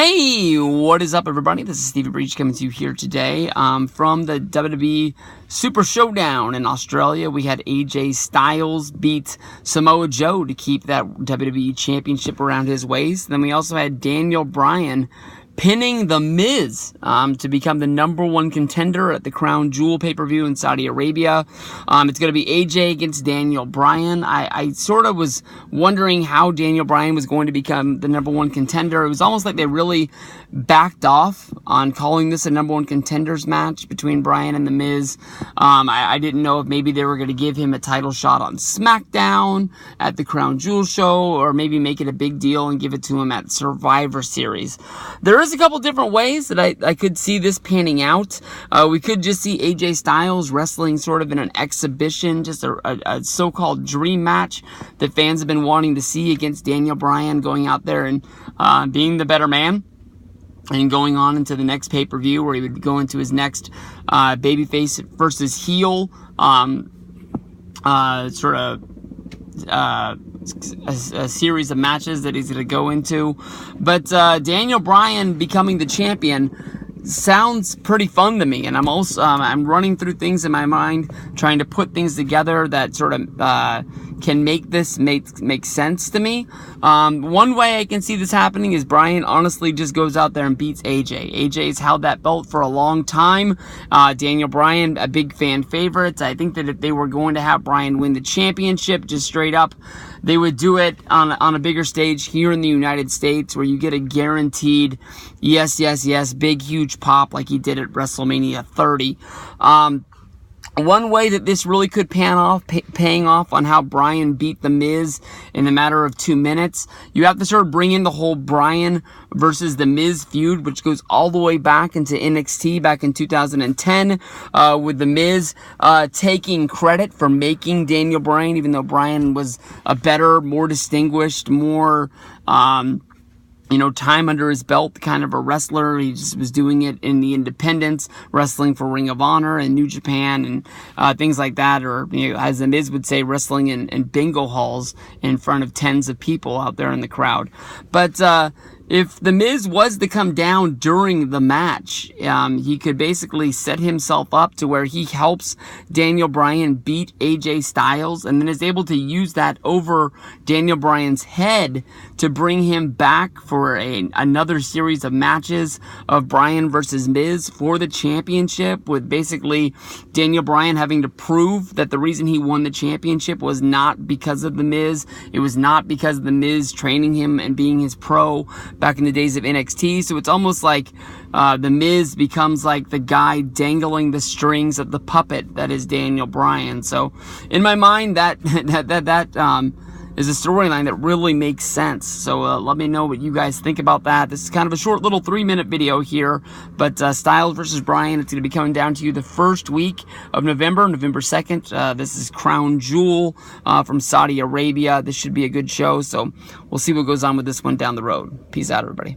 Hey, what is up, everybody? This is Stevie Breach coming to you here today from the WWE Super Showdown in Australia. We had AJ Styles beat Samoa Joe to keep that WWE Championship around his waist. Then we also had Daniel Bryan pinning The Miz to become the #1 contender at the Crown Jewel pay-per-view in Saudi Arabia. It's going to be AJ against Daniel Bryan. I sort of was wondering how Daniel Bryan was going to become the #1 contender. It was almost like they really backed off on calling this a #1 contenders match between Bryan and The Miz. I didn't know if maybe they were going to give him a title shot on SmackDown at the Crown Jewel show, or maybe make it a big deal and give it to him at Survivor Series. There is a couple different ways that I could see this panning out. We could just see AJ Styles wrestling sort of in an exhibition, just a so-called dream match that fans have been wanting to see against Daniel Bryan, going out there and being the better man, and going on into the next pay-per-view where he would go into his next babyface versus heel a series of matches that he's going to go into. But Daniel Bryan becoming the champion sounds pretty fun to me, and I'm also I'm running through things in my mind, trying to put things together that sort of can make this make sense to me. One way I can see this happening is Bryan honestly just goes out there and beats AJ. AJ's held that belt for a long time. Daniel Bryan, a big fan favorite. I think that if they were going to have Bryan win the championship, just straight up, they would do it on a bigger stage here in the United States, where you get a guaranteed yes, big, huge pop like he did at WrestleMania 30. One way that this really could paying off on how Bryan beat The Miz in a matter of 2 minutes, you have to sort of bring in the whole Bryan versus The Miz feud, which goes all the way back into NXT back in 2010, with The Miz taking credit for making Daniel Bryan, even though Bryan was a better, more distinguished, more time under his belt kind of a wrestler. He just was doing it in the independents, wrestling for Ring of Honor and New Japan and things like that, or as The Miz would say, wrestling in bingo halls in front of tens of people out there in the crowd. But if The Miz was to come down during the match, he could basically set himself up to where he helps Daniel Bryan beat AJ Styles, and then is able to use that over Daniel Bryan's head to bring him back for another series of matches of Bryan versus Miz for the championship, with basically Daniel Bryan having to prove that the reason he won the championship was not because of The Miz. It was not because of The Miz training him and being his pro back in the days of NXT. So it's almost like The Miz becomes like the guy dangling the strings of the puppet that is Daniel Bryan. So in my mind, that is a storyline that really makes sense. So let me know what you guys think about that. This is kind of a short little 3-minute video here, but Styles versus Bryan, it's going to be coming down to you the first week of November 2nd. This is Crown Jewel from Saudi Arabia. This should be a good show, so we'll see what goes on with this one down the road. Peace out, everybody.